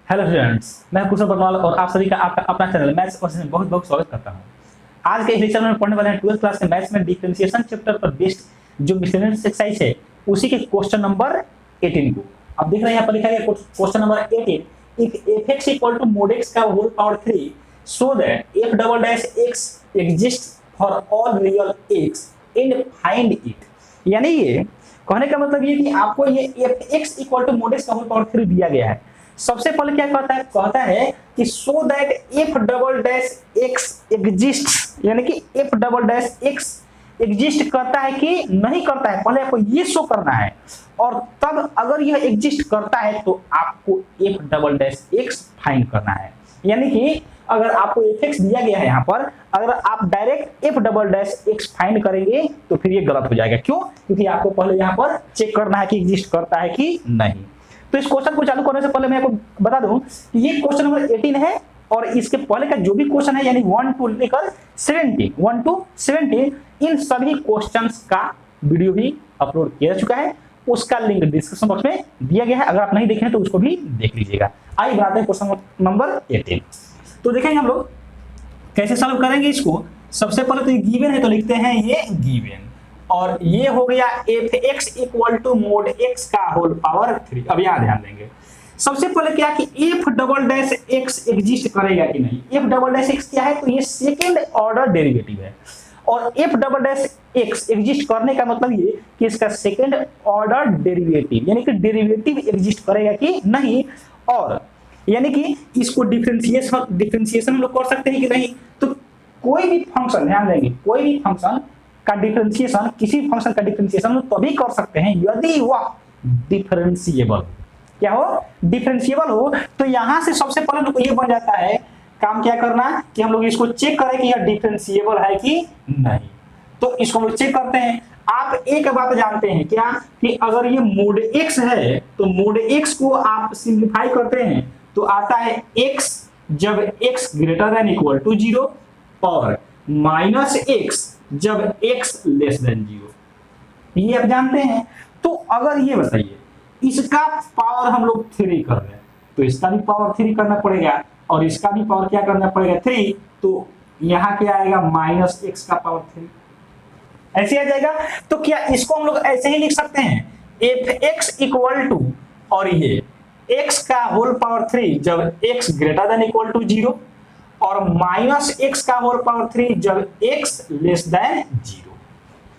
Hello students, मैं कुशल परमाल और आप सभी का आपका अपना चैनल मैथ्स कोर्स में बहुत बहुत स्वागत करता हूं। आज के इस लेक्चर में पढ़ने वाले हैं 12th क्लास के मैथ्स में डिफरेंशिएशन चैप्टर पर बेस्ड जो मिसलेनियस एक्सरसाइज है उसी के क्वेश्चन नंबर 18 को अब देख रहे हैं। यहाँ पर लिखा गया question number 18, if fx equal to mod x का whole power 3 so that f double dash x exist for all real x and find it. यानी ये कहने का मतलब ये कि आपको ये fx equal to mod x का होल पावर 3 दिया गया है। सबसे पहले क्या कहता है कि so that F double dash x exist, यानी कि F double dash x exist करता है कि नहीं करता है, पहले आपको ये शो करना है और तब अगर यह एग्जिस्ट करता है तो आपको F double dash x find करना है। यानी कि अगर आपको एफ एक्स दिया गया है यहाँ पर, अगर आप direct F double dash x find करेंगे तो फिर ये गलत हो जाएगा। क्यों? क्योंकि आपको पहले यहाँ पर चेक करना है कि एग्जिस्ट करता है कि नहीं। तो इस क्वेश्चन को चालू करने से पहले मैं आपको बता दूं कि ये क्वेश्चन नंबर 18 है और इसके पहले का जो भी क्वेश्चन है यानी 1 to लेकर 17 इन सभी क्वेश्चंस का वीडियो भी अपलोड किया जा चुका है। उसका लिंक डिस्क्रिप्शन बॉक्स में दिया गया है, अगर आप नहीं देखे हैं तो उसको भी देख लीजिएगा। आइए बढ़ाते हैं क्वेश्चन नंबर 18। तो देखेंगे हम लोग कैसे सॉल्व करेंगे इसको। सबसे पहले तो ये गिवन है तो लिखते हैं ये गिवन और ये हो गया fx equal to mod x का होल पावर 3। अब यहाँ ध्यान देंगे सबसे पहले क्या कि f double dash x exist करेगा कि नहीं। f डबल डैश x क्या है तो ये सेकंड ऑर्डर डेरिवेटिव है और f double dash x exist करने का मतलब ये कि इसका सेकंड ऑर्डर डेरिवेटिव यानी कि डेरिवेटिव एग्जिस्ट करेगा कि नहीं, और यानी कि इसको डिफरेंशिएशन हम लोग कर सकते हैं कि नहीं। तो कोई भी फंक्शन, ध्यान देंगे, कोई भी फंक्शन का डिफरेंशिएशन, किसी फंक्शन का डिफरेंशिएशन तभी कर सकते हैं यदि वह डिफरेंशिएबल, क्या हो, डिफरेंशिएबल हो। तो यहां से सबसे पहले तो ये बन जाता है काम क्या करना कि हम लोग इसको चेक करें कि यह डिफरेंशिएबल है कि नहीं। तो इसको हम लोग चेक करते हैं। आप एक बात जानते हैं क्या कि अगर ये mod x है तो mod x को आप सिंप्लीफाई करते हैं तो आता है x जब x greater than equal to 0 और माइनस x जब x लेस देन 0, ये आप जानते हैं। तो अगर ये बताइए इसका पावर हम लोग 3 कर रहे हैं तो इसका भी पावर 3 करना पड़ेगा और इसका भी पावर क्या करना पड़ेगा 3, तो यहाँ क्या आएगा माइनस x का पावर 3 ऐसे आ जाएगा। तो क्या इसको हम लोग ऐसे ही लिख सकते हैं fx इक्वल टू और ये x का होल पावर 3 जब x greater than equal to 0 और माइनस x का होल पावर 3 जब x लेस देन 0,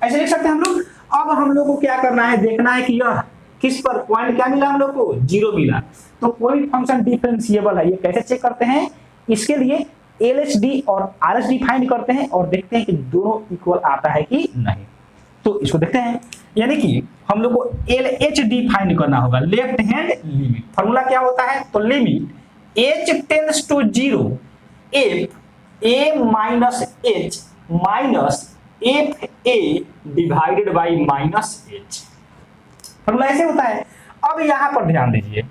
ऐसे लिख सकते हैं हम लोग। अब हम लोग को क्या करना है, देखना है कि यह किस पर पॉइंट क्या मिला, हम लोग को 0 मिला। तो कोई भी फंक्शन डिफरेंशिएबल है, ये कैसे चेक करते हैं, इसके लिए LHD और RHD फाइंड करते हैं और देखते हैं कि दोनों इक्वल आता है कि नहीं। तो इसको देखते हैं, यानी कि हम लोग को LHD फाइंड करना होगा, लेफ्ट हैंड लिमिट। फॉर्मूला क्या होता है तो limit h tends to 0 f a minus h minus f a divided by minus h। Formula ऐसे होता है। अब यहां पर ध्यान दीजिए,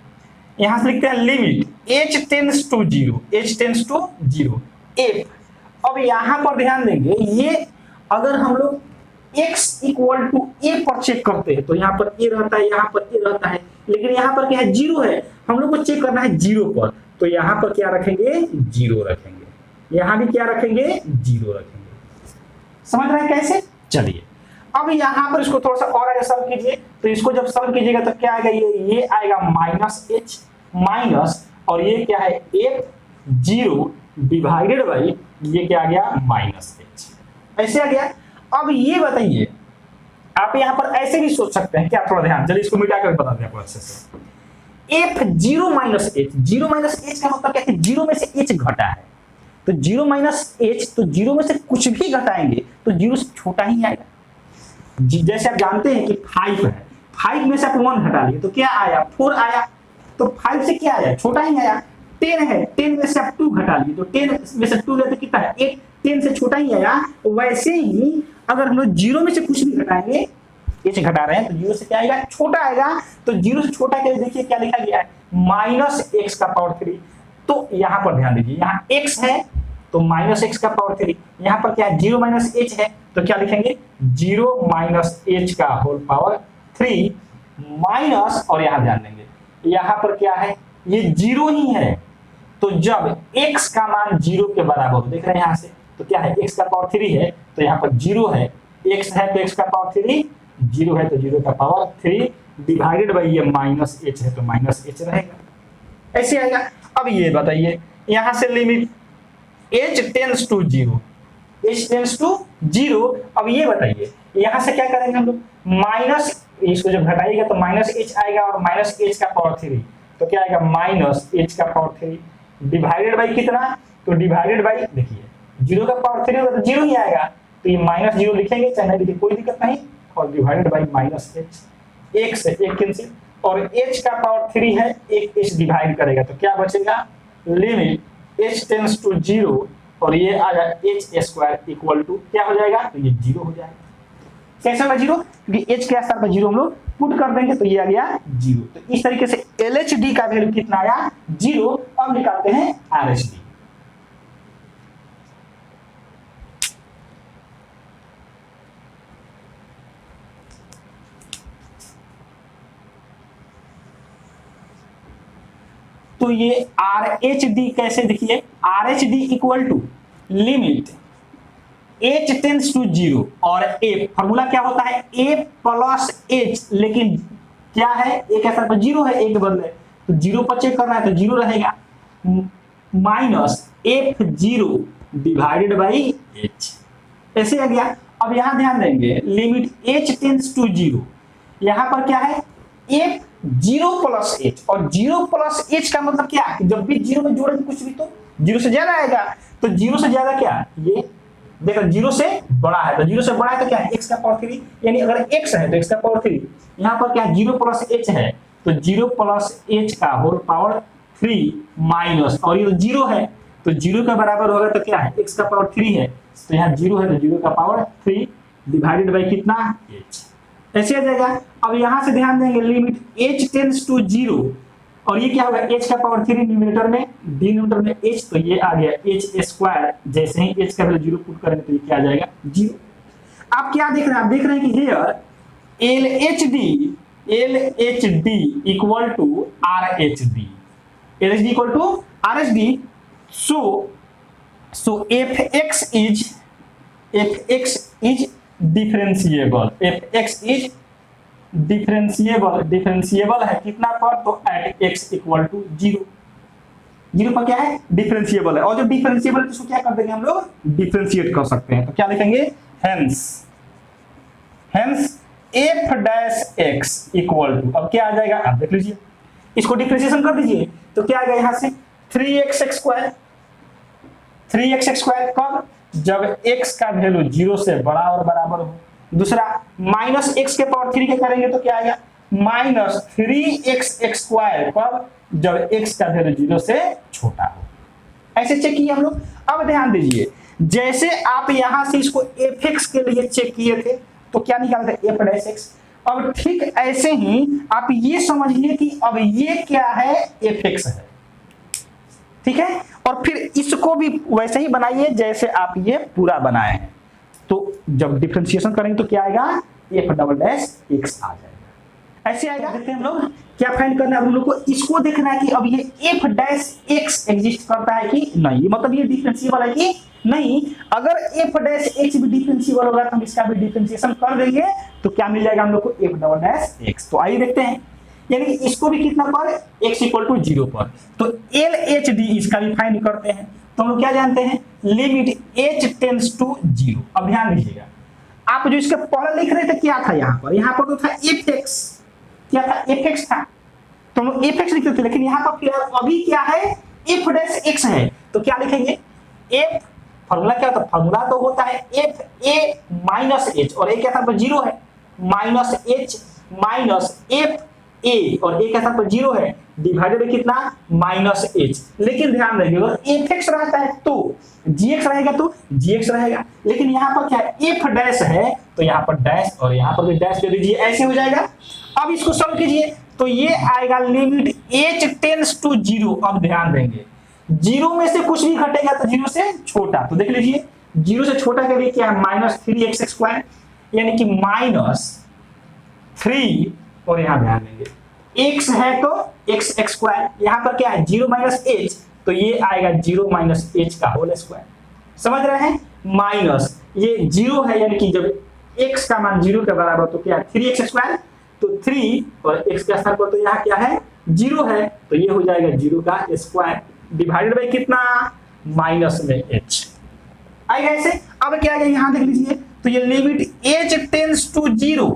यहां से लिखते हैं limit h tends to 0 f। अब यहां पर ध्यान देंगे, ये अगर हम लोग x इक्वल टू a पर चेक करते हैं तो यहाँ पर a रहता है, यहाँ पर a रहता है, लेकिन यहाँ पर क्या है 0 है, हम लोग को चेक करना है 0 पर। तो यहाँ पर क्या रखेंगे 0 रखेंगे, यहाँ भी क्या रखेंगे 0 रखेंगे। समझ रहे हैं कैसे? चलिए अब यहाँ पर इसको थोड़ा सा और आगे सॉल्व कीजिए। तो इसको जब सॉल्व कीजिएगा तो क्या आएगा, ये आएगा माइनस h माइनस और ये क्या है f0 डिवाइडेड बाई ये क्या आ गया माइनस h, ऐसे आ गया। अब ये बताइए, आप यहाँ पर ऐसे भी सोच सकते हैं क्या, थोड़ा ध्यान, चलिए इसको मिटा कर बता दें आपको अच्छे से। f0 minus h, 0 minus h का मतलब क्या है, 0 में से h घटा है तो 0 माइनस h, तो 0 में से कुछ भी घटाएंगे तो 0 से छोटा ही आएगा। जैसे आप जानते हैं कि 5 है, 5 में से आप 1 घटा लिए तो क्या आया 4 आया, तो 5 से क्या आया छोटा ही आया। 10 है, 10 में से आप 2 घटा लिए तो 10 में से 2 लेते कितना है 8, 10 से छोटा ही आया। वैसे ही अगर हम लोग 0 में से कुछ भी घटाएंगे, h घटा रहे हैं तो 0 से क्या आएगा छोटा आएगा। तो 0 से छोटा के लिए देखिए क्या लिखा गया है माइनस x का पावर 3। तो यहाँ पर ध्यान दीजिए, यहाँ x है तो माइनस x का पावर 3, यहाँ पर क्या है 0 माइनस h है तो क्या लिखेंगे 0 माइनस h का होल पावर 3 माइनस, और यहाँ ध्यान देंगे यहाँ पर क्या है ये जीरो ही है, तो जब x का मान जीरो के बराबर हो, देख रहे हैं यहां से, तो क्या है x का पावर 3 है, तो यहाँ पर जीरो है, x है तो x का पावर 3, जीरो है तो जीरो का पावर 3 डिवाइडेड बाई ये माइनस h है तो माइनस h रहेगा, ऐसे आएगा। अब ये बताइए यहां से limit h tends to zero, h tends to zero, अब ये बताइए यहां से क्या करेंगे हम लोग, माइनस, इसको जब घटाइएगा तो माइनस h आएगा और माइनस h का पावर 3, तो क्या आएगा माइनस h का पावर 3 डिवाइडेड बाई कितना, तो डिवाइडेड बाई, देखिए जीरो का पावर 3 होगा तो जीरो ही आएगा, तो ये माइनस जीरो लिखेंगे चाहे नहीं लिखे कोई दिक्कत नहीं, और डिवाइडेड बाई माइनस h, एक से एक कैंसिल, और h का पावर 3 है, एक h डिवाइड करेगा तो क्या बचेगा, limit h tends to zero, और ये आ जाएगा h स्क्वायर इक्वल टू क्या हो जाएगा, तो ये जीरो हो जाएगा। कैसे होगा जीरो, क्योंकि h के स्थान पर जीरो हम लोग पुट कर देंगे तो ये आ गया जीरो। तो इस तरीके से LHD का वैल्यू कितना आया, जीरो। अब निकालते हैं RHD। तो ये RHD कैसे, देखिए RHD equal to limit h tends to zero, और a फॉर्मूला क्या होता है, a प्लस h, लेकिन क्या है a के साथ जीरो है, a के बदले तो जीरो पर चेक करना है तो जीरो रहेगा, minus f0 divided by h, ऐसे आ गया। अब यहां ध्यान देंगे limit h tends to zero, यहां पर क्या है f जीरो प्लस h, और जीरो प्लस h का मतलब क्या, जब भी जीरो में जोड़ेंगे कुछ भी तो जीरो से ज्यादा आएगा, तो जीरो से ज्यादा क्या, ये देखो जीरो से बड़ा है, तो जीरो से बड़ा है तो क्या है x का पावर 3, यानी अगर x है तो x का पावर 3, यहाँ पर क्या जीरो प्लस h है, तो जीरो प्लस h का होल पावर 3 माइनस, और ये तो जीरो है तो जीरो के बराबर होगा तो क्या है x का पावर 3 है, तो यहाँ जीरो है तो जीरो का पावर 3 डिवाइडेड बाई कितना h, ऐसे आ जाएगा। अब यहाँ से ध्यान देंगे limit h tends to zero, और ये क्या होगा h का पावर 3 न्यूमरेटर में, डिनोमिनेटर में h, तो ये आ गया h स्क्वायर, जैसे ही h का वैल्यू जीरो पुट करेंगे तो ये क्या आ जाएगा जीरो। आप क्या देख रहे हैं, आप देख रहे हैं कि here LHD equal to RHD, LHD equal to RHD, so fx is differentiable, fx is differentiable है कितना पर, तो at x equal to zero, zero पर क्या है डिफरेंशिएबल है, और जब डिफरेंशिएबल है तो क्या कर देंगे हम लोग, डिफरेंशिएट कर सकते हैं, तो क्या लिखेंगे hence f dash x equal to, अब क्या आ जाएगा, आप देख लीजिए इसको डिफरेंशिएशन कर दीजिए तो क्या आ गया यहां से 3x स्क्वायर, कब, जब x का वैल्यू जीरो से बड़ा और बराबर हो। दूसरा माइनस x के पावर 3 के करेंगे तो क्या आएगा, माइनस 3x स्क्वायर, कब, जब x का वैल्यू जीरो से छोटा हो। ऐसे चेक किए हम लोग। अब ध्यान दीजिए जैसे आप यहां से इसको fx के लिए चेक किए थे तो क्या निकालते f डैश x, अब ठीक ऐसे ही आप ये समझिए कि अब ये क्या है, fx है, ठीक है, और फिर इसको भी वैसे ही बनाइए जैसे आप ये पूरा बनाए हैं, तो जब डिफरेंशिएशन करेंगे तो क्या आएगा, f डबल डैश x आ जाएगा, ऐसे आएगा। देखते हैं हम लोग क्या फाइंड करना है, हम लोग को इसको देखना है कि अब ये f डैश x एग्जिस्ट करता है कि नहीं, मतलब ये डिफरेंशिएबल है कि नहीं। अगर f डैश x भी डिफरेंशिएबल होगा तो हम इसका भी डिफरेंशिएशन कर देंगे तो क्या मिल जाएगा हम लोग को, f डबल डैश x। तो आइए देखते हैं, यानी कि इसको भी कितना पर, x इक्वल टू जीरो पर, तो LHD इसका भी फाइंड करते हैं। तो हम लोग क्या जानते हैं, limit h tends to zero. अब ध्यान दीजिएगा आप जो इसके पहले लिख रहे थे क्या था, यहाँ पर तो था fx, क्या था fx था, तो हम लोग fx लिख रहे थे, लेकिन यहाँ पर फिर अभी क्या है, f डैश x है, तो क्या लिखेंगे, f फॉर्मूला क्या होता है, फॉर्मूला तो होता है f a माइनस h, और a क्या था जीरो है, minus h minus f a, और a का था जीरो है, डिवाइडेड बाय कितना, माइनस h। लेकिन ध्यान देंगे अगर fx रहता है तो gx रहेगा, तो gx रहेगा, लेकिन यहाँ पर क्या है, f डैश है तो यहाँ पर डैश, और यहाँ पर भी डैश दे दीजिए, ऐसे हो जाएगा। अब इसको सॉल्व कीजिए तो ये आएगा limit h tends to zero. अब ध्यान देंगे जीरो में से कुछ भी घटेगा तो जीरो से छोटा, तो देख लीजिए जीरो से छोटा के लिए क्या है, माइनस 3x स्क्वायर, यानी कि माइनस 3, और यहां ध्यान देंगे x है तो x x स्क्वायर, यहाँ पर क्या है 0 माइनस h, तो ये आएगा 0 माइनस h का होल स्क्वायर। समझ रहे हैं? माइनस ये 0 है, यानी कि जब x का मान 0 के बराबर तो क्या है 3x स्क्वायर, तो 3 और x के स्थान पर तो यहाँ क्या है 0 है, तो ये हो जाएगा 0 का स्क्वायर डिवाइडेड बाई कितना माइनस में h आएगा ऐसे। अब क्या आएगा यहाँ देख लीजिए, तो ये लिमिट h टेंड्स टू 0,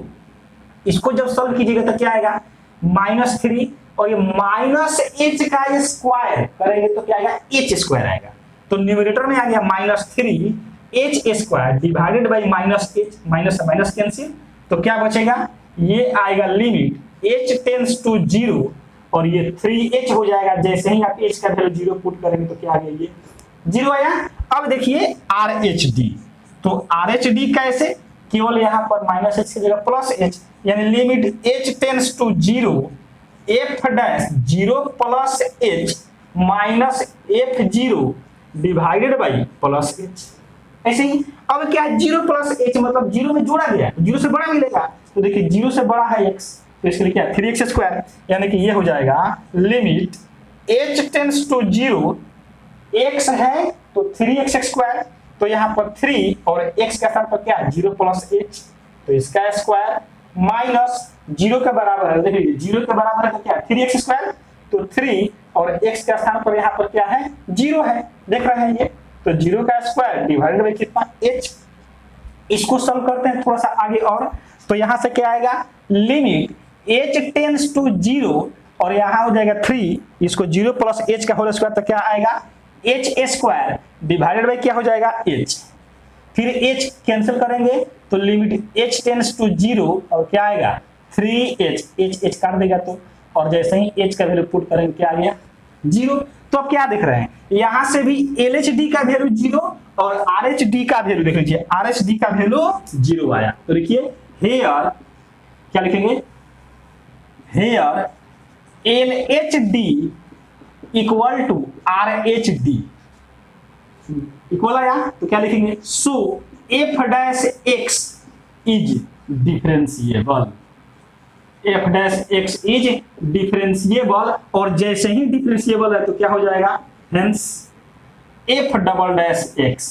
इसको जब सॉल्व कीजिएगा तो क्या आएगा -3 और ये माइनस h का स्क्वायर करेंगे तो क्या आएगा h स्क्वायर आएगा। तो न्यूमरेटर में आ गया -3 h square divided by minus h, minus minus cancel, तो क्या बचेगा ये आएगा लिमिट h टेंड्स टू 0 और ये 3h हो जाएगा। जैसे ही आप h का वैल्यू 0 पुट करेंगे तो क्या आ गया ये 0 आया। अब देखिए RHD, तो RHD कैसे, केवल यहाँ पर माइनस h की जगह प्लस h, यानी limit h tends to 0 f dash 0 plus h minus f0 divided by plus h। ऐसे ही अब क्या है 0 प्लस h मतलब 0 में जोड़ा गया है तो 0 से बड़ा मिलेगा, तो देखिए 0 से बड़ा है x, तो इसके लिए क्या 3x स्क्वायर, यानी कि ये हो जाएगा limit h tends to 0, x है तो 3x स्क्वायर, तो यहाँ पर 3 और x का स्थान पर क्या 0 प्लस h, तो इसका स्क्वायर माइनस 0 के बराबर है, देख लीजिए 0 के बराबर है तो क्या 3x स्क्वायर, तो 3 और x का स्थान पर यहाँ पर क्या है 0 है, देख रहे हैं ये, तो 0 का स्क्वायर डिवाइडेड बाई कितना h। इसको सॉल्व करते हैं थोड़ा सा आगे और, तो यहाँ से क्या आएगा लिमिट h टेंड्स टू 0 और यहाँ हो जाएगा 3, इसको 0 प्लस h का होल स्क्वायर, तो क्या आएगा h स्क्वायर डिवाइडेड बाई क्या हो जाएगा h, फिर h कैंसिल करेंगे तो लिमिट h टेंड्स टू 0 और क्या आएगा 3h, h काट देगा तो, और जैसे ही h का वैल्यू पुट करेंगे क्या आ गया 0। तो अब क्या देख रहे हैं यहाँ से भी LHD का वैल्यू 0 और RHD का वैल्यू देख लीजिए, RHD का वैल्यू 0 आया, तो देखिए हेयर क्या लिखेंगे, here LHD equal to RHD equal आया, तो क्या लिखेंगे so f dash x is differentiable, f dash x is differentiable, और जैसे ही डिफरेंशिएबल है तो क्या हो जाएगा hence f double dash x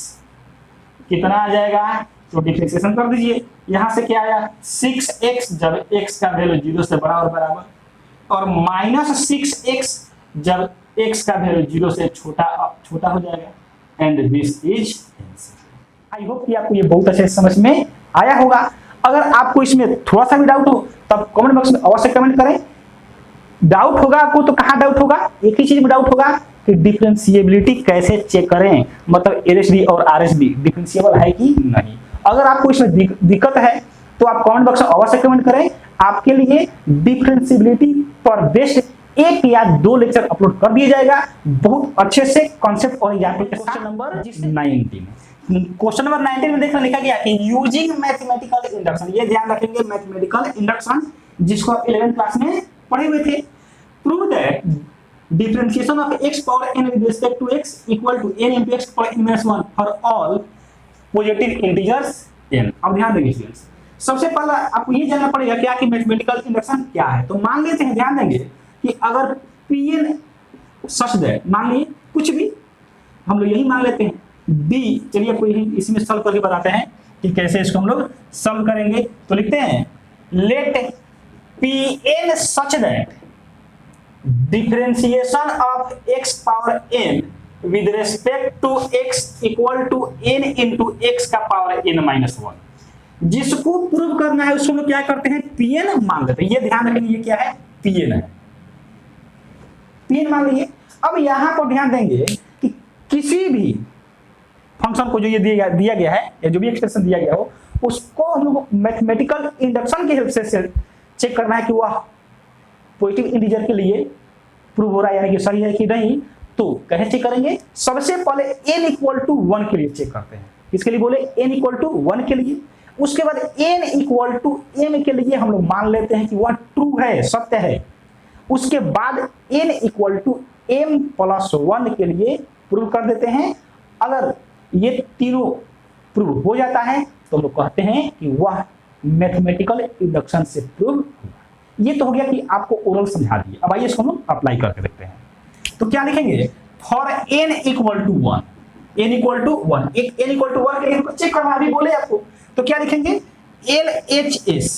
कितना आ जाएगा, तो डिफरेंशिएशन कर दीजिए, यहां से क्या आया 6x जब x का वैल्यू 0 से बड़ा और बराबर, और माइनस 6x जब x का वैल्यू 0 से छोटा हो जाएगा, and this is answer. I hope कि आपको ये बहुत अच्छे समझ में आया होगा। अगर आपको इसमें थोड़ा सा भी डाउट हो तब कमेंट बॉक्स में अवश्य कमेंट करें। डाउट होगा आपको तो कहां डाउट होगा, एक ही चीज में डाउट होगा कि डिफरेंशिएबिलिटी कैसे चेक करें, मतलब LHD और RHD डिफरेंशिएबल है कि नहीं। अगर आपको इसमें दिक्कत है तो आप कमेंट बॉक्स में अवश्य कमेंट करें, आपके लिए डिफरेंशिएबिलिटी पर बेस्ड 1 या 2 लेक्चर अपलोड कर दिया जाएगा बहुत अच्छे से कॉन्सेप्ट और एग्जांपल के साथ। क्वेश्चन नंबर 19 में देखना लिखा गया कि यूजिंग मैथमेटिकल इंडक्शन, ये ध्यान रखेंगे मैथमेटिकल इंडक्शन जिसको आप 11th क्लास में पढ़े हुए थे। Prove that differentiation of x power n with respect to x equal to n into x power n minus 1 for all positive integers n। अब ध्यान देंगे स्टूडेंट्स, सबसे पहला आपको ये जानना पड़ेगा क्या कि मैथमेटिकल इंडक्शन क्या है। तो मान लेते हैं, ध्यान देंगे कि अगर Pn सच दैट, मान लीजिए कुछ भी हम लोग यही मान लेते हैं b, चलिए कोई इसमें सॉल्व करके बताते हैं कि कैसे इसको हम लोग सॉल्व करेंगे। तो लिखते हैं let Pn such that differentiation of x power n with respect to x equal to n into x का पावर n minus 1, जिसको प्रूव करना है उसको हम लोग क्या करते हैं Pn मान लेते हैं। ये ध्यान रखेंगे ये क्या है Pn है, Pn मान लीजिए। अब यहां पर ध्यान देंगे कि किसी भी फंक्शन को जो ये दिया गया है या जो भी एक्सप्रेशन दिया गया हो उसको हम लोग मैथमेटिकल इंडक्शन की हेल्प से चेक करना है कि वह पॉजिटिव इंटीजर के लिए प्रूव हो रहा है, यानी कि सही है कि नहीं। तो कैसे चेक करेंगे, सबसे पहले n इक्वल टू 1 के लिए चेक करते हैं। इसके लिए बोले n इक्वल टू 1 के लिए, उसके बाद n इक्वल टू m के लिए हम लोग मान लेते हैं कि वह ट्रू है, सत्य है। उसके बाद n equal to m plus 1 के लिए प्रूव कर देते हैं। अगर ये तीनों प्रूव हो जाता है तो हम लोग कहते हैं कि वह मैथमेटिकल इंडक्शन से प्रूव हुआ। ये तो हो गया कि आपको ओरल समझा दिए। अब आइए इसको हम अप्लाई करके देखते हैं। तो क्या लिखेंगे, for n equal to 1, n equal to 1, एक n इक्वल टू 1 के लिए हमको चेक करना अभी बोले आपको, तो क्या लिखेंगे, LHS,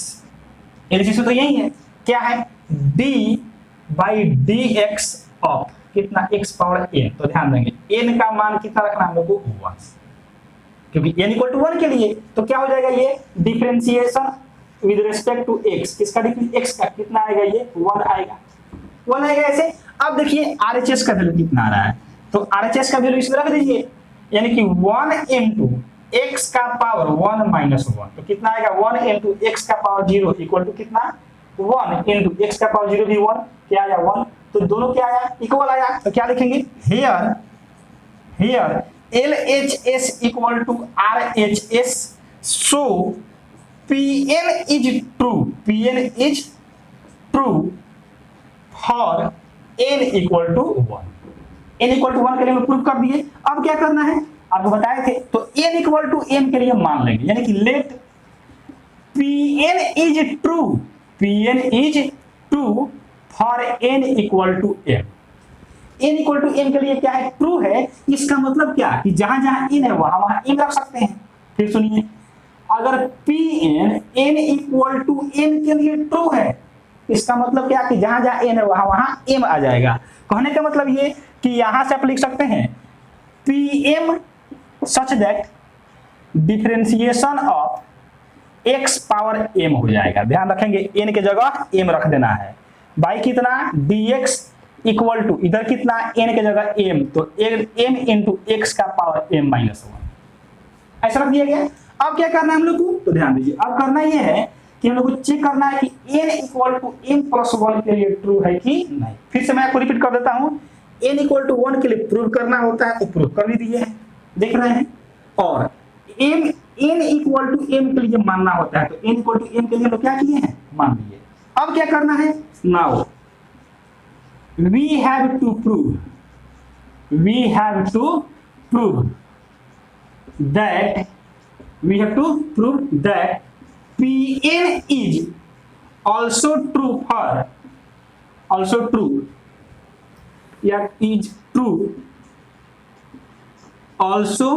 LHS तो यही है, क्या है, d बाई dx ऑफ कितना x पावर n। तो ध्यान देंगे n का मान कितना रखना हम लोग को 1, क्योंकि n इक्वल टू 1 के लिए तो क्या हो जाएगा, ये differentiation with respect to x, किसका x का कितना आएगा, ये 1 आएगा, 1 आएगा ऐसे। अब देखिए RHS का वैल्यू कितना आ रहा है, तो RHS का वैल्यू इसमें रख दीजिए, यानी कि 1 into x का पावर 1 minus 1, तो कितना आएगा, 1 into x का पावर 0 इक्वल टू कितना, 1 into x का पावर 0 भी 1, क्या आया 1, तो दोनों क्या आया, इक्वल आया। तो क्या लिखेंगे, here LHS equal to RHS, so Pn is true for n equal to 1, n equal to 1 के लिए प्रूव कर दिए। अब क्या करना है, आपको बताए थे, तो n equal to m के लिए मान लेंगे, यानी कि late Pn is true for n equal to m, n equal to m के लिए क्या है, ट्रू है। इसका मतलब क्या, कि जहां जहां n है वहां वहां m रख सकते हैं। फिर सुनिए, अगर Pn n equal to m के लिए ट्रू है, इसका मतलब क्या, कि जहां जहां n है वहां वहां m आ जाएगा। कहने का मतलब ये कि यहां से आप लिख सकते हैं Pm such that differentiation of x power m हो जाएगा। ध्यान रखेंगे n के जगह m रख देना है, बाई कितना dx इक्वल टू इधर कितना n के जगह m, तो m इंटू x का पावर m माइनस 1 ऐसा रख दिया गया। अब क्या करना है हम लोग को, तो ध्यान दीजिए, अब करना ये है कि हम लोग को चेक करना है कि n equal to m plus 1 के लिए ट्रू है कि नहीं। फिर से मैं आपको रिपीट कर देता हूं, n इक्वल टू 1 के लिए प्रूव करना होता है, तो प्रूव कर भी दिए हैं, देख रहे हैं, और n इक्वल टू m के लिए मानना होता है, तो n इक्वल टू m के लिए हम लोग क्या किए हैं, मान दिए। अब क्या करना है, now we have to prove that Pn is also true also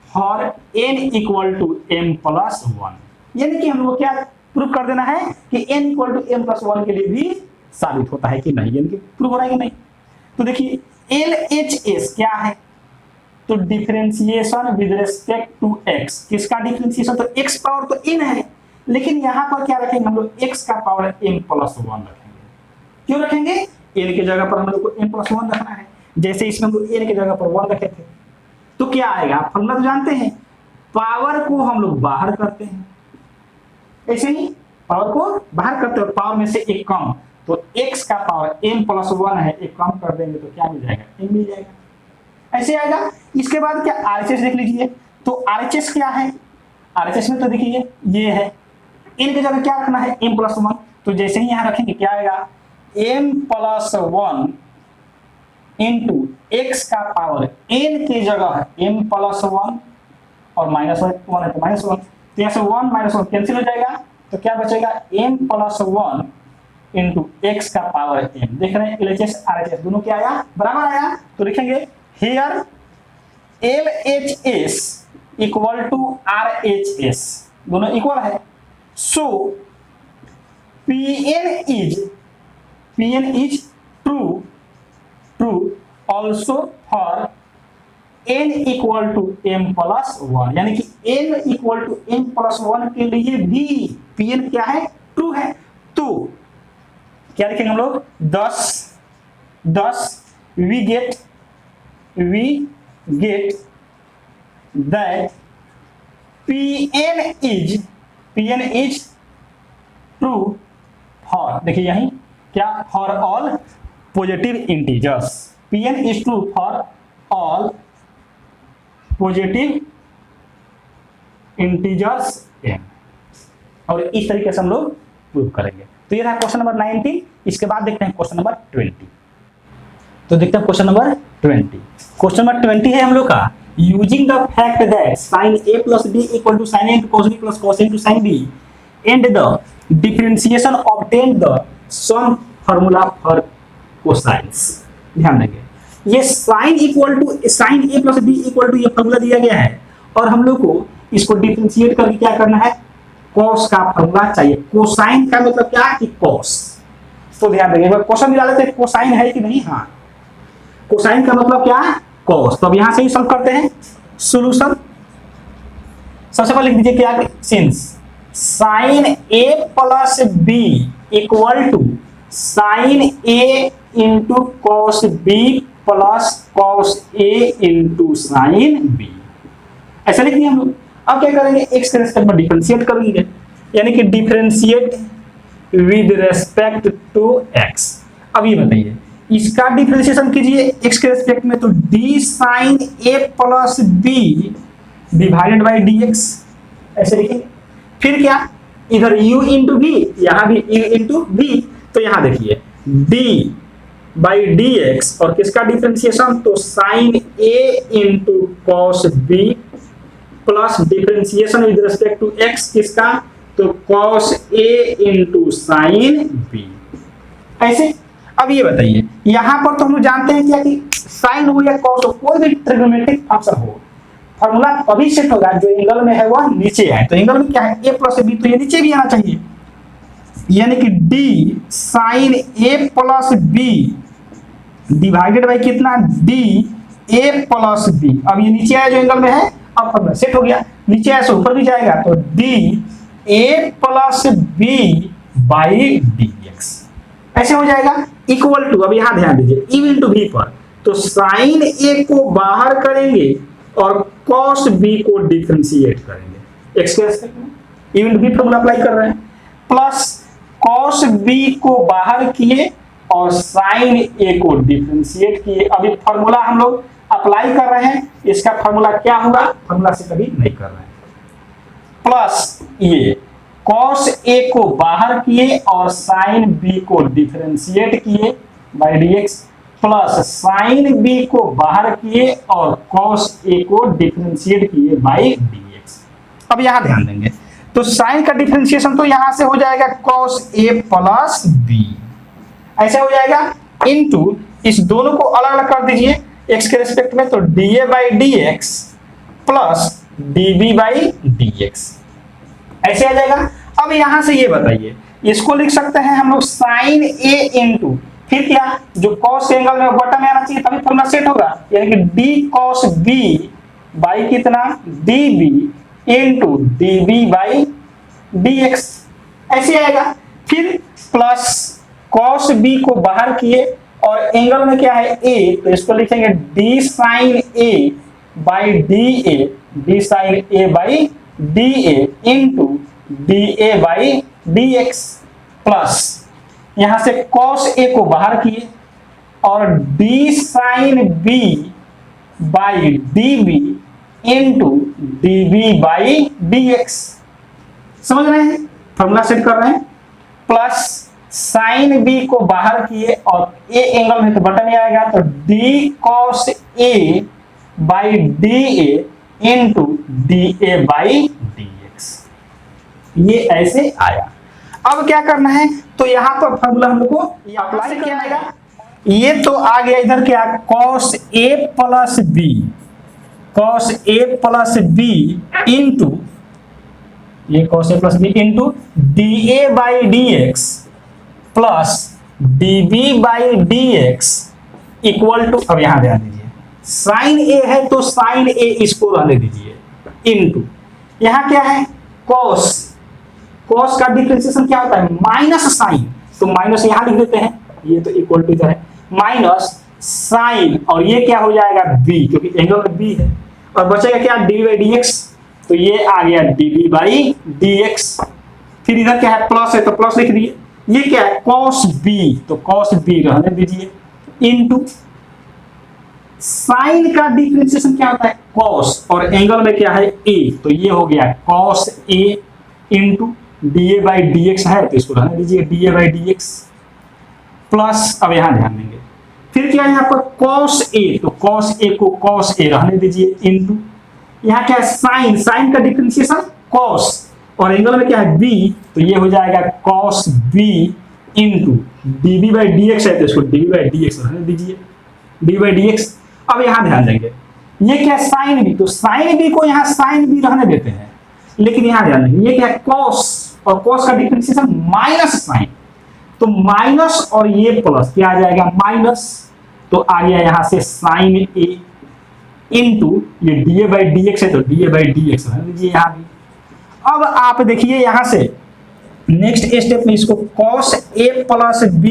for n equal to m plus 1, यानी कि हम लोग क्या प्रूव कर देना है कि n equal to m plus 1 के लिए भी साबित होता है कि नहीं, यानी कि प्रूव हो रहा है कि नहीं। तो देखिए LHS क्या है, तो differentiation with respect to x, किसका डिफरेंशिएशन, तो x पावर तो n है, लेकिन यहां पर क्या रखेंगे हम लोग, x का पावर m प्लस 1 रखेंगे। क्यों रखेंगे, n की जगह पर हम लोग को m प्लस 1 रखना है, जैसे इसमें हम लोग n की जगह पर 1 रखे थे, तो क्या आएगा, आप फॉर्मूला तो जानते हैं, पावर को हम लोग बाहर करते हैं, ऐसे ही पावर को बाहर करते हैं, पावर में से एक कम, तो x का पावर m प्लस 1 है, एक कम कर देंगे तो क्या मिल जाएगा, m मिल जाएगा, ऐसे आएगा। इसके बाद क्या, RHS देख लीजिए, तो RHS क्या है, RHS में तो देखिए ये है, n की जगह क्या रखना है, m प्लस 1, तो जैसे ही यहां रखेंगे क्या आएगा, m प्लस 1 इंटू x का पावर n की जगह है m प्लस 1 और माइनस 1 है तो माइनस 1, तो यहाँ से 1 माइनस 1 कैंसिल हो जाएगा, तो क्या बचेगा, m प्लस 1 इंटू x का पावर m। देख रहे हैं LHS RHS दोनों क्या आया, बराबर आया, तो लिखेंगे here LHS equal to RHS, दोनों इक्वल है, so Pn is true also for n equal to m plus 1, यानी कि n equal to m plus 1 के लिए भी Pn क्या है, ट्रू है। तो क्या लिखेंगे हम लोग, 10 we get that Pn is true for, देखिए यही क्या, for all positive integers, Pn is true for all positive integers n, और इस तरीके से हम लोग प्रूव करेंगे। तो ये था क्वेश्चन नंबर 19। इसके बाद देखते हैं क्वेश्चन नंबर 20। तो देखते हैं क्वेश्चन नंबर 20। क्वेश्चन नंबर 20 है हम लोग का, using the fact that sin a plus b equal to sin a into cos b plus cos a into sin b and the differentiation obtain the sum formula for cosines. ध्यान देंगे ये sine equal to sine A plus B equal to ये formula दिया गया है और हम लोग को इसको डिफरेंशिएट करके क्या करना है, कॉस का फार्मूला चाहिए। कोसाइन का मतलब क्या कि कॉस। तो ध्यान देंगे क्वेश्चन मिला लेते हैं कोसाइन है कि नहीं। हाँ कोसाइन का मतलब क्या है, कॉस। तो अब यहां से ही सॉल्व करते हैं सॉल्यूशन। सबसे पहले लिख दीजिए क्या, since sine A plus B equal to sine A into cos B plus cos A into sine B, ऐसा लिख दिया हम लोग। अब क्या करेंगे, एक्स के रेस्पेक्ट में डिफरेंशिएट करेंगे, यानी कि differentiate with respect to x. अब ये बताइए इसका डिफरेंशिएशन कीजिए एक्स के रेस्पेक्ट में, तो d sine A plus B divided by D x, ऐसे लिखेंगे। फिर क्या, इधर u इंटू वी, यहां भी u इंटू वी, तो यहां देखिए d बाई डी एक्स और किसका डिफरेंशिएशन, तो sine a into cos B plus differentiation with respect to x किसका, तो cos a into sine B, ऐसे। अब ये बताइए यहां पर तो हम लोग जानते हैं क्या कि साइन हो या कॉस हो, कोई भी ट्रिग्नोमेट्रिक फंक्शन हो, फॉर्मूला तभी सेट होगा जो एंगल में है वह नीचे आए। तो एंगल में क्या है, a प्लस बी, तो ये नीचे भी आना चाहिए, यानी कि d sine a plus B divided by कितना, d a प्लस बी। अब ये नीचे आया जो एंगल में है, अब फॉर्मूला सेट हो गया, नीचे आया ऊपर भी जाएगा, तो d a plus B by D x, ऐसे हो जाएगा इक्वल टू। अब यहां ध्यान दीजिए e इंटू वी पर, तो साइन a को बाहर करेंगे और cos b को डिफरेंशिएट करेंगे x के रेस्पेक्ट में, e into V formula apply कर रहे हैं, प्लस cos b को बाहर किए और sin a को डिफरेंशिएट किए। अभी फॉर्मूला हम लोग अप्लाई कर रहे हैं, इसका फॉर्मूला क्या होगा, फॉर्मूला से कभी नहीं कर रहे हैं, प्लस ये cos a को बाहर किए और sin b को डिफरेंशिएट किए by dx, plus sin b को बाहर किए और cos a को डिफरेंशिएट किए बाई dx। अब यहां ध्यान देंगे तो sin का डिफरेंशिएशन तो यहां से हो जाएगा cos a प्लस b, ऐसे हो जाएगा, इनटू इस दोनों को अलग अलग कर दीजिए x के रेस्पेक्ट में, तो dA by dx plus dB by dx, ऐसे आ जाएगा। अब यहां से ये बताइए इसको लिख सकते हैं हम लोग साइन a इंटू, फिर क्या, जो cos के एंगल में बॉटम में आना चाहिए तभी फॉर्मूला सेट होगा, यानी कि d cos b बाई कितना, db into db by dx, ऐसे आएगा। फिर प्लस cos b को बाहर किए और एंगल में क्या है a, तो इसको लिखेंगे d sine a by da, d sine a by da into da by dx, plus यहां से cos a को बाहर किए और d sine b by db into db by dx, समझ रहे हैं, फॉर्मूला सेट कर रहे हैं, प्लस साइन b को बाहर किए और a एंगल में तो बटन में आएगा, तो d cos a by da into da by dx, ये ऐसे आया। अब क्या करना है, तो यहाँ पर फॉर्मूला हम लोग को ये अप्लाई किया जाएगा, ये तो आ गया इधर क्या, cos a plus b, cos a plus b into ये cos a plus b into da by dx plus db by dx equal to, अब यहां ध्यान दीजिए साइन a है तो साइन a इसको रहने दीजिए, इंटू यहां क्या है cos, cos का डिफरेंशिएशन क्या होता है, माइनस साइन, तो माइनस यहां लिख देते हैं, ये तो इक्वल टू इधर है, माइनस साइन और ये क्या हो जाएगा b, क्योंकि एंगल में b है, और बचेगा क्या db बाई dx, तो ये आ गया db बाई dx। फिर इधर क्या है, प्लस है तो प्लस लिख दिए, ये क्या है cos b, तो cos b रहने दीजिए, इंटू साइन का डिफरेंशिएशन क्या होता है cos और एंगल में क्या है a, तो ये हो गया cos a into da by dx है तो इसको रहने दीजिए da बाई dx, प्लस अब यहां ध्यान देंगे फिर क्या है यहाँ पर cos a, तो cos a को cos a रहने दीजिए, इंटू यहाँ क्या है साइन, साइन का डिफरेंशिएशन cos और एंगल में क्या है b, तो ये हो जाएगा cos b into db by dx है, तो इसको db बाई dx रहने दीजिए, db बाई dx। अब यहाँ ध्यान देंगे, ये क्या है sin b, तो sin b को यहाँ sin b रहने देते हैं, लेकिन यहाँ ध्यान देंगे ये क्या है cos, और cos का डिफरेंशिएशन माइनस sin, तो माइनस और ये प्लस क्या आ जाएगा माइनस, तो आ गया यहाँ से sin a इंटू ये dA बाई dx है, तो dA बाई dx रहने दीजिए यहाँ भी। अब आप देखिए यहाँ से नेक्स्ट स्टेप में इसको cos a plus b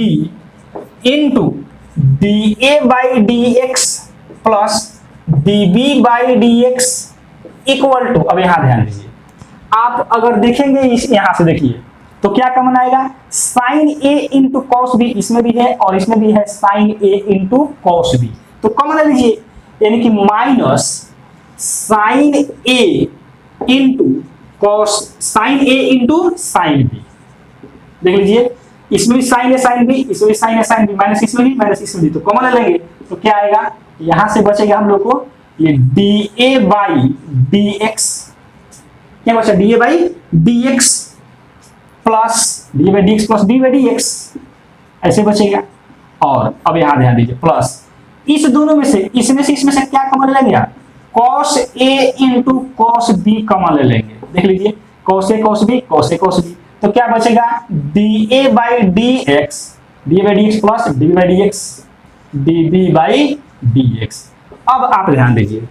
into dA by dx plus dB by dx equal to, अब यहाँ ध्यान दीजिए, आप अगर देखेंगे इस यहाँ से देखिए तो क्या कॉमन आएगा, sin a into cos b, इसमें भी है और इसमें भी है sin a into cos b, तो कॉमन ले लीजिए, यानी कि minus sin a into cos sin a into sin b। देख लीजिए इसमें भी sin a sin b, इसमें भी sin a sin b, minus इसमें भी माइनस इसमें भी, तो कॉमन ले लेंगे तो क्या आएगा, यहां से बचेगा हम लोग को ये dA बाई dx, क्या बचा dA by dx plus dA by dx plus d by dx, ऐसे बचेगा। और अब यहां ध्यान दीजिए प्लस इस दोनों में से इसमें से क्या कॉमन ले लेंगे, cos a into cos b common ले लेंगे, देख लीजिए cos a cos b cos a cos b, तो क्या बचेगा dA by dx, dA by dx plus dB by dx dB by dx। अब आप ध्यान दीजिए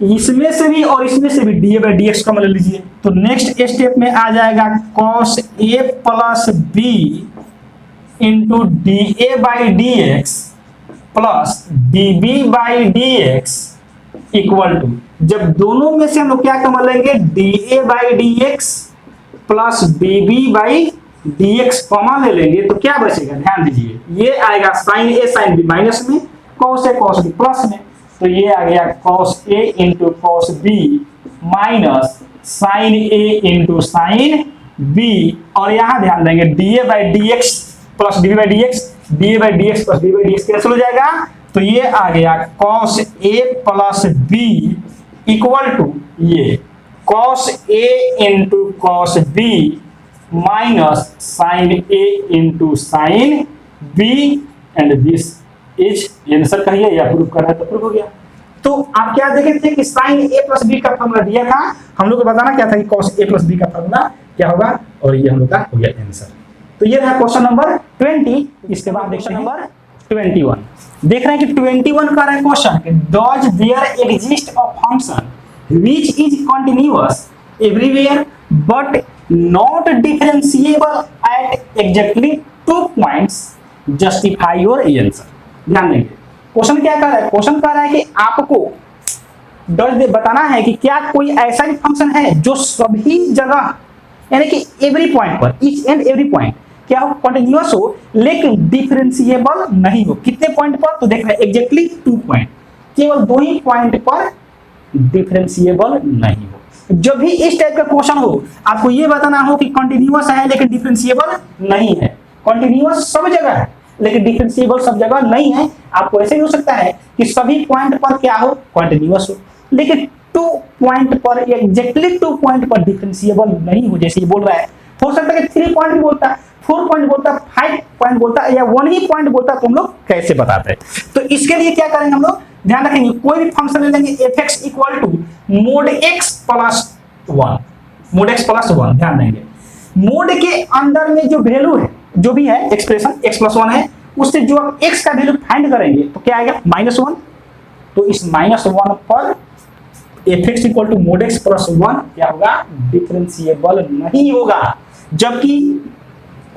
इसमें से भी और इसमें से भी dA बाई dx कॉमन ले लीजिए, तो नेक्स्ट स्टेप में आ जाएगा cos a plus b into dA by dx plus dB by dx equal to, जब दोनों में से हम लोग क्या कॉमन लेंगे dA by dx plus dB by dx common ले लेंगे, तो क्या बचेगा ध्यान दीजिए, ये आएगा sin a sin b minus में, cos a cos b plus में, तो ये आ गया cos a into cos b minus sin a into sin b, और यहां ध्यान देंगे dA by dx plus dB by dx, dA by dx plus dB by dx cancel हो जाएगा, तो ये आ गया cos a plus b equal to ये cos a into cos b minus sin a into sin b, and this is answer कहिए या proof करना है तो प्रूफ हो गया। तो आप क्या देखे थे कि sin a प्लस b का फॉर्मूला दिया था, हम लोग को बताना क्या था कि cos a प्लस b का फॉर्मूला क्या होगा, और ये हम लोग का हो गया आंसर। तो ये रहा क्वेश्चन नंबर 20। इसके बाद क्वेश्चन नंबर 21 देख रहे हैं कि 21 का है क्वेश्चन कि does there exist a function which is continuous everywhere but not differentiable at exactly 2 points, justify your answer. ध्यान देंगे क्वेश्चन क्या कर रहा है, क्वेश्चन कर रहा है कि आपको डज बताना है कि क्या कोई ऐसा भी फंक्शन है जो सभी जगह यानी कि एवरी पॉइंट पर, ईच एंड एवरी पॉइंट क्या हो कंटीन्यूअस हो लेकिन डिफरेंशिएबल नहीं हो। कितने पॉइंट पर, तो देख रहे हैं एग्जैक्टली 2 पॉइंट, केवल 2 ही पॉइंट पर डिफरेंशिएबल नहीं हो। जब भी इस टाइप का क्वेश्चन हो आपको ये बताना हो कि कंटीन्यूअस है लेकिन डिफरेंशिएबल नहीं है, कंटीन्यूअस सब जगह है लेकिन डिफरेंशिएबल सब जगह नहीं है। आपको ऐसे भी हो सकता है कि सभी पॉइंट पर क्या हो कंटीन्यूअस हो लेकिन 2 पॉइंट पर एग्जैक्टली 2 पॉइंट पर डिफरेंशिएबल नहीं हो, जैसे ये बोल रहा है। हो सकता है कि 3 पॉइंट बोलता, 4 पॉइंट बोलता, 5 पॉइंट बोलता या 1 ही पॉइंट बोलता, तो हम लोग कैसे बताते हैं। तो इसके लिए क्या करेंगे हम लोग, ध्यान रखेंगे कोई भी फंक्शन ले लेंगे fx equal to mod x plus 1, mod x plus 1। ध्यान देंगे मोड के अंदर में जो वैल्यू है, जो भी है एक्सप्रेशन x प्लस 1 है, उससे जो आप x का वैल्यू फाइंड करेंगे तो क्या आएगा -1। तो इस -1 पर fx equal to mod x plus 1 क्या होगा, डिफरेंशिएबल नहीं होगा, जबकि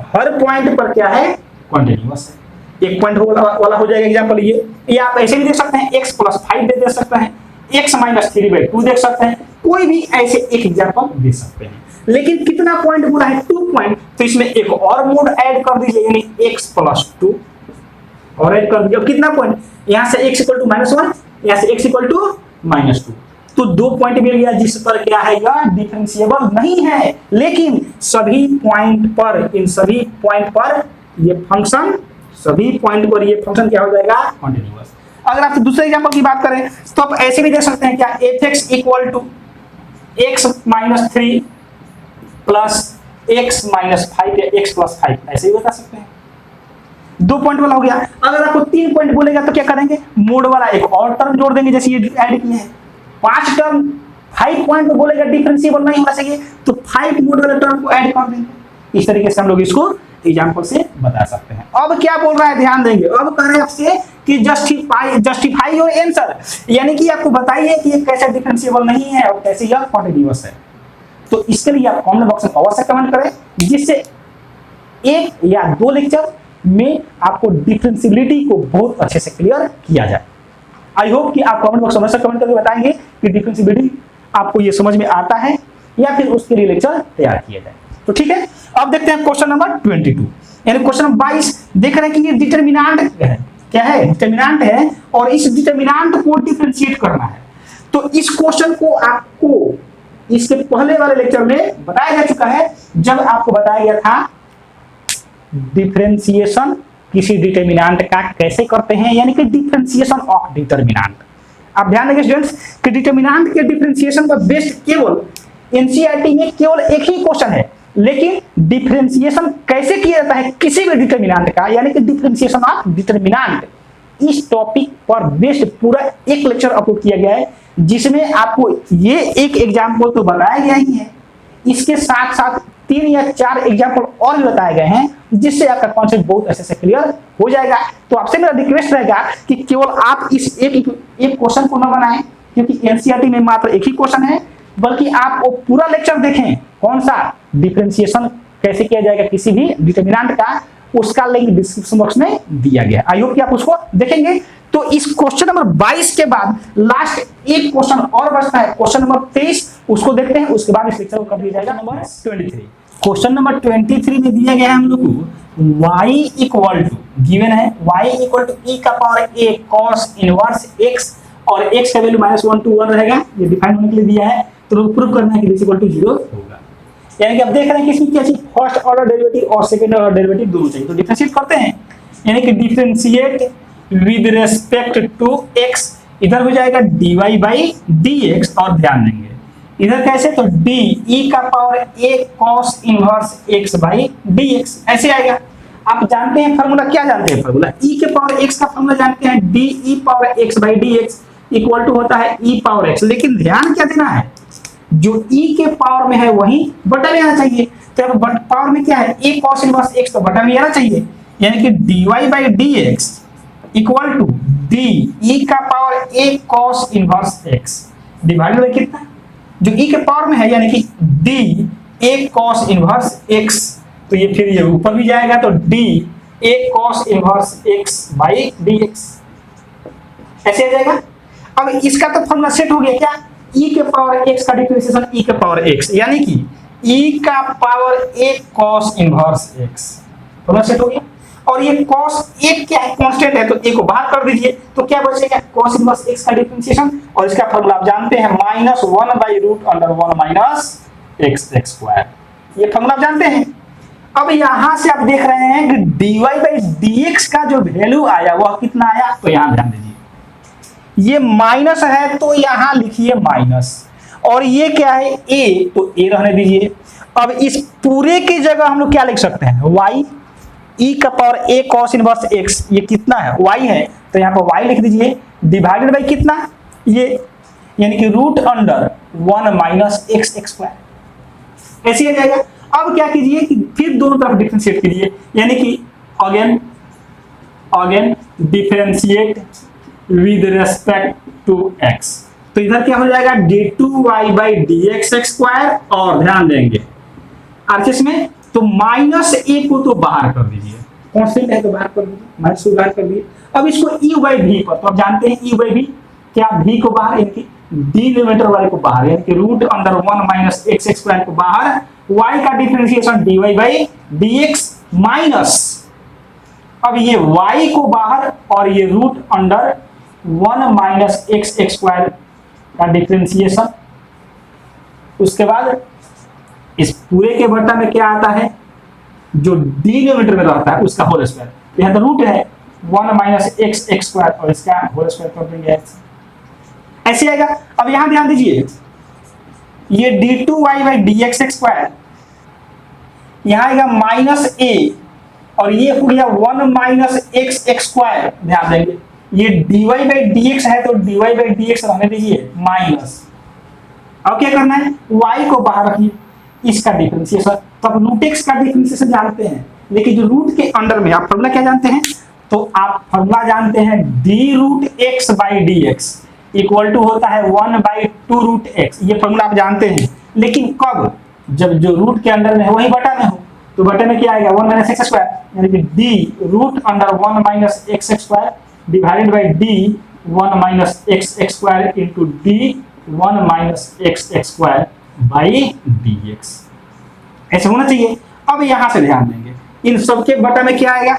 हर पॉइंट पर क्या है कंटीन्यूअस है। एक पॉइंट वाला हो जाएगा एग्जांपल ये आप ऐसे भी देख सकते हैं x प्लस 5 दे सकते हैं, x माइनस 3/2 देख सकते हैं, कोई भी ऐसे एक एग्जांपल दे सकते हैं। लेकिन कितना पॉइंट बोला है 2 पॉइंट, तो इसमें एक और मोड ऐड कर दीजिए यानी x प्लस 2 और ऐड कर दीजिए। कितना पॉइंट, यहां से x इक्वल टू -1, यहां से x इक्वल टू -2, तो 2 पॉइंट मिल गया जिस पर क्या है यह डिफरेंशिएबल नहीं है, लेकिन सभी पॉइंट पर, इन सभी पॉइंट पर ये फंक्शन, सभी पॉइंट पर ये फंक्शन क्या हो जाएगा कंटीन्यूअस। अगर आप दूसरे एग्जांपल की बात करें तो आप ऐसे भी देख सकते हैं क्या fx equal to x minus 3 plus x minus 5 या x प्लस 5 ऐसे ही बता सकते हैं। 2 पॉइंट वाला हो गया। अगर आपको 3 पॉइंट बोलेगा तो क्या करेंगे, मोड वाला एक और टर्म जोड़ देंगे, जैसे ये ऐड किए हैं। 5 टर्म 5 पॉइंट में बोलेगा डिफरेंशिएबल नहीं होना चाहिए तो 5 मोड वाले टर्म को ऐड कर देंगे। इस तरीके से हम लोग इसको एग्जांपल से बता सकते हैं। अब क्या बोल रहा है ध्यान देंगे, अब कह रहे हैं आपसे कि जस्टिफाई योर आंसर, यानी कि आपको बताइए कि ये कैसे डिफरेंशिएबल नहीं है और कैसे यह कॉन्टिन्यूअस है। तो इसके लिए आप कमेंट बॉक्स में अवश्य कमेंट करें, जिससे 1 या 2 लेक्चर में आपको डिफरेंशिएबिलिटी को बहुत अच्छे से क्लियर किया जाए। आई होप कि आप कमेंट बॉक्स में अवश्य कमेंट करके बताएंगे कि डिफरेंशिएबिलिटी आपको ये समझ में आता है या फिर उसके लिए लेक्चर तैयार किया जाए। तो ठीक है, अब देखते हैं क्वेश्चन नंबर 22, यानी क्वेश्चन नंबर 22। देख रहे हैं कि ये डिटरमिनेंट है, क्या है, डिटरमिनेंट है और इस डिटरमिनेंट को डिफरेंशिएट करना है। तो इस क्वेश्चन को आपको इसके पहले वाले लेक्चर में बताया जा चुका है, जब आपको बताया गया था डिफरेंशिएशन किसी डिटरमिनेंट का कैसे करते हैं, यानी कि डिफरेंशिएशन ऑफ डिटरमिनेंट। आप ध्यान देंगे स्टूडेंट्स कि डिटरमिनेंट के डिफरेंशिएशन का बेस्ट केवल एनसीईआरटी में केवल एक ही क्वेश्चन है, लेकिन डिफरेंशिएशन कैसे किया जाता है किसी भी डिटरमिनेंट का, यानी कि डिफरेंशिएशन ऑफ डिटरमिनेंट, इस टॉपिक पर बेस्ट पूरा एक लेक्चर अपलोड किया गया है, जिसमें आपको ये एक एग्जाम्पल तो बताया गया ही है, इसके साथ साथ 3 या 4 एग्जाम्पल और भी बताए गए हैं, जिससे आपका कॉन्सेप्ट बहुत अच्छे से क्लियर हो जाएगा। तो आपसे मेरा रिक्वेस्ट रहेगा कि केवल आप इस एक क्वेश्चन को न बनाएं, क्योंकि एनसीईआरटी में मात्र एक ही क्वेश्चन है, बल्कि आप वो पूरा लेक्चर देखें, कौन सा डिफरेंशिएशन कैसे किया जाएगा किसी भी डिटरमिनेंट का, उसका लिंक डिस्क्रिप्शन बॉक्स में दिया गया। आई होप कि आप उसको देखेंगे। तो इस क्वेश्चन नंबर 22 के बाद लास्ट एक क्वेश्चन और बचता है, क्वेश्चन नंबर 23, उसको देखते हैं, उसके बाद इस लेक्चर को कंप्लीट जाएगा। नंबर 23, क्वेश्चन नंबर 23 में दिया गया है हम लोग को y इक्वल टू, गिवन है y इक्वल टू e का power a cos inverse x, और x का वैल्यू -1 to 1 रहेगा, ये डिफाइन होने के लिए दिया है। तो प्रूव करना है कि दिस इक्वल टू 0 होगा, यानी कि आप देख रहे हैं कि इसमें क्या चाहिए, फर्स्ट ऑर्डर डेरिवेटिव और सेकंड ऑर्डर डेरिवेटिव दोनों चाहिए। तो डिफरेंशिएट करते हैं, यानी कि differentiate with respect to x, इधर हो जाएगा dy बाई dx, और ध्यान देंगे इधर कैसे, तो d e का power a cos inverse x by dx ऐसे आएगा। आप जानते हैं फार्मूला, क्या जानते हैं फार्मूला, e के पावर x का फार्मूला जानते हैं, d e power x by dx equal to होता है e पावर x। लेकिन ध्यान क्या देना है, जो e के पावर में है वही बटा में आना चाहिए। तो अब पावर में क्या है, a cos इनवर्स x, तो बटा में आना चाहिए, यानी कि dy by dx equal to d e का power a cos inverse x divide by कितना, जो e के पावर में है, यानी कि d a cos inverse x, तो ये फिर ये ऊपर भी जाएगा, तो d a cos inverse x by dx ऐसे आ जाएगा। अब इसका तो फॉर्मूला सेट हो गया, क्या, e के पावर x का डिफरेंशिएशन e के पावर x, यानी कि e का power a cos inverse x, formula set हो गया। और ये cos एक क्या है, कांस्टेंट है, तो a को बाहर कर दीजिए, तो क्या बचेगा, cos इनवर्स x का डिफरेंशिएशन, और इसका फॉर्मूला आप जानते हैं -1/√(1 माइनस x², ये फॉर्मूला आप जानते हैं। अब यहां से आप देख रहे हैं कि dy बाई dx का जो वैल्यू आया वह कितना आया, तो यहां ध्यान दीजिए, ये माइनस है तो यहां लिखिए माइनस, और ये क्या है a, तो a रहने दीजिए। अब इस पूरे की जगह हम लोग क्या लिख सकते हैं, y e का power a cos inverse x, ये कितना है, y है, तो यहाँ पर y लिख दीजिए, डिवाइडेड बाई कितना, ये, यानी कि √(1 माइनस x², ऐसे आ जाएगा। अब क्या कीजिए कि फिर दोनों तरफ डिफरेंशिएट कीजिए, यानी कि again differentiate with respect to x, तो इधर क्या हो जाएगा, d2y बाई dx², और ध्यान देंगे आरसीएस में, तो -a को तो बाहर कर दीजिए, कांस्टेंट है तो बाहर कर दीजिए, माइनस को बाहर कर दीजिए। अब इसको e बाई v पर, तो आप जानते हैं e बाई v क्या, v को बाहर, यानी कि डिनोमिनेटर वाले को बाहर, यानी कि √(1 माइनस x² को बाहर, y का differentiation dy by dx minus, अब ये y को बाहर और ये √(1 माइनस x² का डिफरेंशिएशन, उसके बाद इस पूरे के बटा में क्या आता है, जो डिनोमिनेटर में रहता है उसका होल स्क्वायर, यहाँ तो रूट है 1 माइनस x² और इसका होल स्क्वायर कर देंगे, ऐसे आएगा। अब यहां ध्यान दीजिए, ये d2y बाई dx², यहाँ आएगा माइनस ए और ये हो गया 1 माइनस एक्स एक्स स्क्वायर। ध्यान देंगे ये dy बाई डी एक्स है तो dy बाई डी एक्स रहने दीजिए माइनस। अब क्या करना है, y को बाहर रखिए, इसका डिफरेंशिएशन। तो आप रूट एक्स का डिफरेंशिएशन जानते हैं, लेकिन जो रूट के अंडर में आप फॉर्मूला क्या जानते हैं, तो आप फॉर्मूला जानते हैं D root X by D X equal to होता है 1 बाई 2 रूट एक्स। ये फॉर्मूला आप जानते हैं, लेकिन कब, जब जो रूट के अंडर में है वही बटा में हो, तो बटे में क्या आएगा 1 माइनस एक्स स्क्वायर, यानी कि D root under 1 minus x square divided by D 1 minus x square into D 1 minus x square by D x. ऐसे होना चाहिए। अब यहां से ध्यान देंगे, इन सबके बटा में क्या आएगा,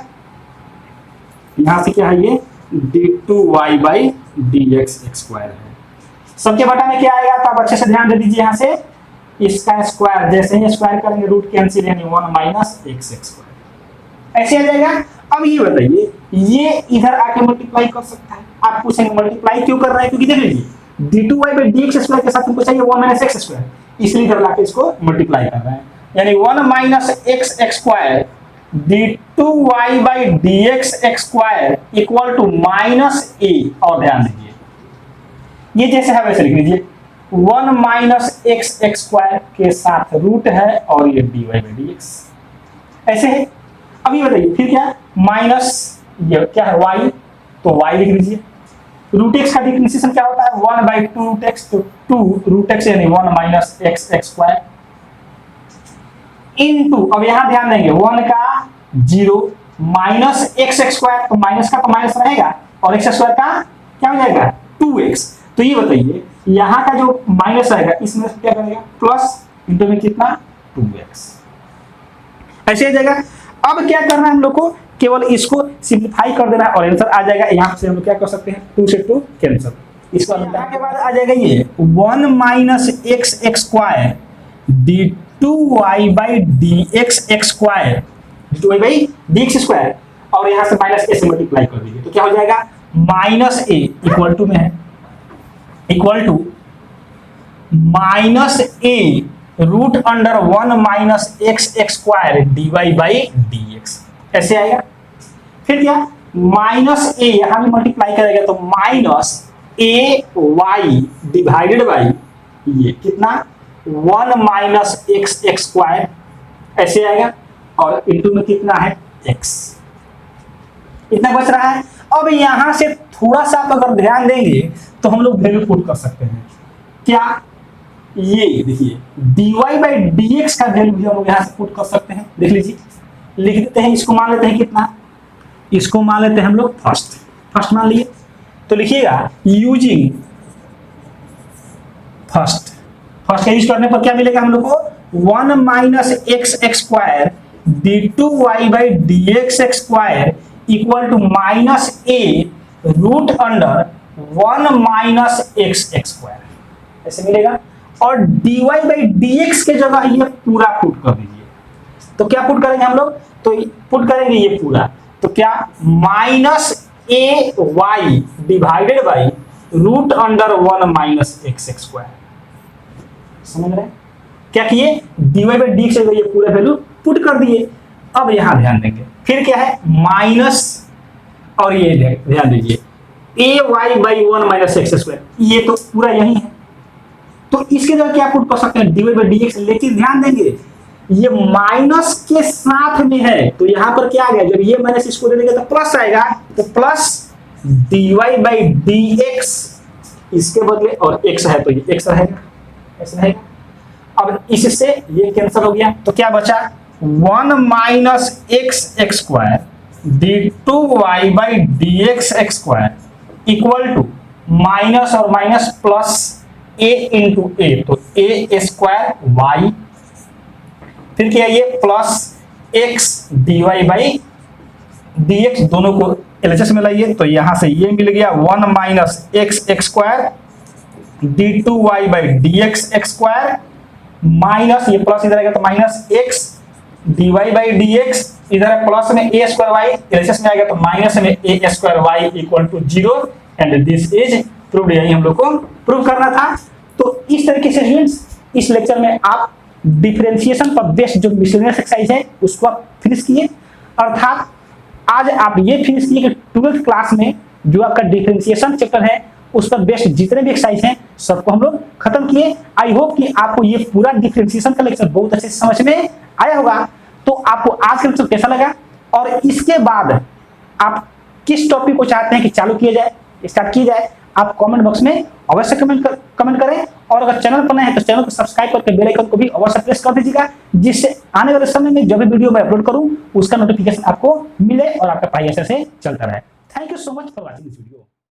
यहां से क्या है ये d2y by D x square है। सबके बटा में क्या आएगा, तो आप अच्छे से ध्यान दे दीजिए, यहां से इसका स्क्वायर, जैसे ही स्क्वायर करेंगे रूट कैंसिल, यानी 1 माइनस एक्स स्क्वायर ऐसे आ जाएगा। अब ये बताइए, ये इधर आके मल्टीप्लाई कर सकता है। आप पूछेंगे मल्टीप्लाई क्यों कर रहा है, क्योंकि देख लीजिए d2y by D x square के साथ हमको चाहिए 1 माइनस एक्स स्क्वायर, इसलिए इधर लाके इसको मल्टीप्लाई कर रहे हैं, यानी 1 minus x square d2y by D x square equal to minus a. और ध्यान दीजिए, ये जैसे है वैसे लिख लीजिए, 1 माइनस एक्स स्क्वायर के साथ रूट है और ये dy बाई डी एक्स ऐसे है। अब ये बताइए फिर क्या, माइनस ये क्या है y, तो y लिख लीजिए। रूट एक्स का डिफरेंशिएशन क्या होता है 1 बाई 2 रूट एक्स, तो 2 रूट एक्स यानी 1 माइनस एक्स स्क्वायर इनटू, अब यहां ध्यान देंगे 1 का 0 माइनस एक्स स्क्वायर, तो माइनस का तो माइनस रहेगा और एक्स स्क्वायर का क्या हो जाएगा 2x। तो ये बताइए यहां का जो माइनस आएगा इसमें क्या करेगा प्लस, इनटू में कितना 2x ऐसे आ जाएगा। अब क्या करना है हम लोग को, केवल इसको सिंप्लीफाई कर देना है और आंसर आ जाएगा। यहां से हम लोग क्या कर सकते हैं 2 से 2 कैंसिल, इसको हटाने के बाद आ जाएगा ये 1 minus x square d2y by D x square, d2y by D x square, और यहां से माइनस ए से मल्टीप्लाई कर दीजिए, तो क्या हो जाएगा माइनस ए इक्वल टू में है, equal to minus A root under 1 minus x square D Y by D x ऐसे आएगा। फिर क्या माइनस ए यहां भी मल्टीप्लाई करेगा, तो minus A Y divided by ये कितना 1 माइनस एक्स स्क्वायर ऐसे आएगा, और इंटू में कितना है x, इतना बच रहा है। अब यहां से थोड़ा सा अगर ध्यान देंगे तो हम लोग वैल्यू पुट कर सकते हैं, क्या ये देखिए dy बाई डी एक्स का वैल्यू भी हम लोग यहां से पुट कर सकते हैं। देख लीजिए, लिख देते हैं, इसको मान लेते हैं कितना, इसको मान लेते हैं हम लोग फर्स्ट मान लिए, तो लिखिएगा यूजिंग फर्स्ट का यूज करने पर क्या मिलेगा हम लोग को 1 minus x square d2y by D x square equal to minus A root under 1 minus x square ऐसे मिलेगा। और dy बाई डी एक्स के जगह ये पूरा पुट कर दीजिए, तो क्या पुट करेंगे हम लोग, तो पुट करेंगे ये पूरा, तो क्या minus A Y divided by root under 1 minus x square. समझ रहे हैं क्या किए, dy बाई डी एक्स ये पूरा वैल्यू पुट कर दिए। अब यहां ध्यान देंगे, फिर क्या है माइनस, और ये ध्यान दीजिए a y by 1 minus x square, ये तो पूरा यही है, तो इसके जगह क्या पुट कर सकते हैं dy बाई डी एक्स। लेकिन ध्यान देंगे ये माइनस के साथ में है, तो यहां पर क्या आ गया, जब ये माइनस इसको दे देंगे तो प्लस आएगा, तो plus dy by D x इसके बदले, और x है तो ये x रहेगा ऐसा है। अब इससे ये कैंसिल हो गया, तो क्या बचा 1 minus x square d2y by D x square equal to minus और minus plus a into A, तो a स्क्वायर y, फिर क्या ये plus x dy by D X, दोनों को एलएचएस में लाइए, तो यहां से ये मिल गया 1 minus x square d2y by D x square minus ये प्लस इधर आएगा तो minus x dy by D x, इधर है प्लस में a स्क्वायर y, एलएचएस में आएगा तो माइनस में a square y equal to 0 and this is proved. यही हम लोग को प्रूव करना था। तो इस तरीके से स्टूडेंट्स इस लेक्चर में आप डिफरेंशिएशन पर बेस्ड जो मिसलेनियस एक्सरसाइज है उसको आप फिनिश किए। अर्थात आज आप ये फिनिश किए कि 12th क्लास में जो आपका डिफरेंशिएशन चैप्टर है उस पर बेस्ड जितने भी एक्सरसाइज हैं सबको हम लोग खत्म किए। आई होप कि आपको ये पूरा डिफरेंशिएशन का लेक्चर बहुत अच्छे से समझ में आया होगा। तो आपको आज का लेक्चर कैसा लगा और इसके बाद आप किस टॉपिक को चाहते हैं कि चालू किया जाए, स्टार्ट किया जाए, आप कमेंट बॉक्स में अवश्य कमेंट करें। और अगर चैनल पर नए हैं तो चैनल को सब्सक्राइब करके बेल आइकन को भी अवश्य प्रेस कर दीजिएगा, जिससे आने वाले समय में जब भी वीडियो मैं अपलोड करूं उसका नोटिफिकेशन आपको मिले और आपका पढ़ाई अच्छे से चलता रहे। Thank you so much for watching this video.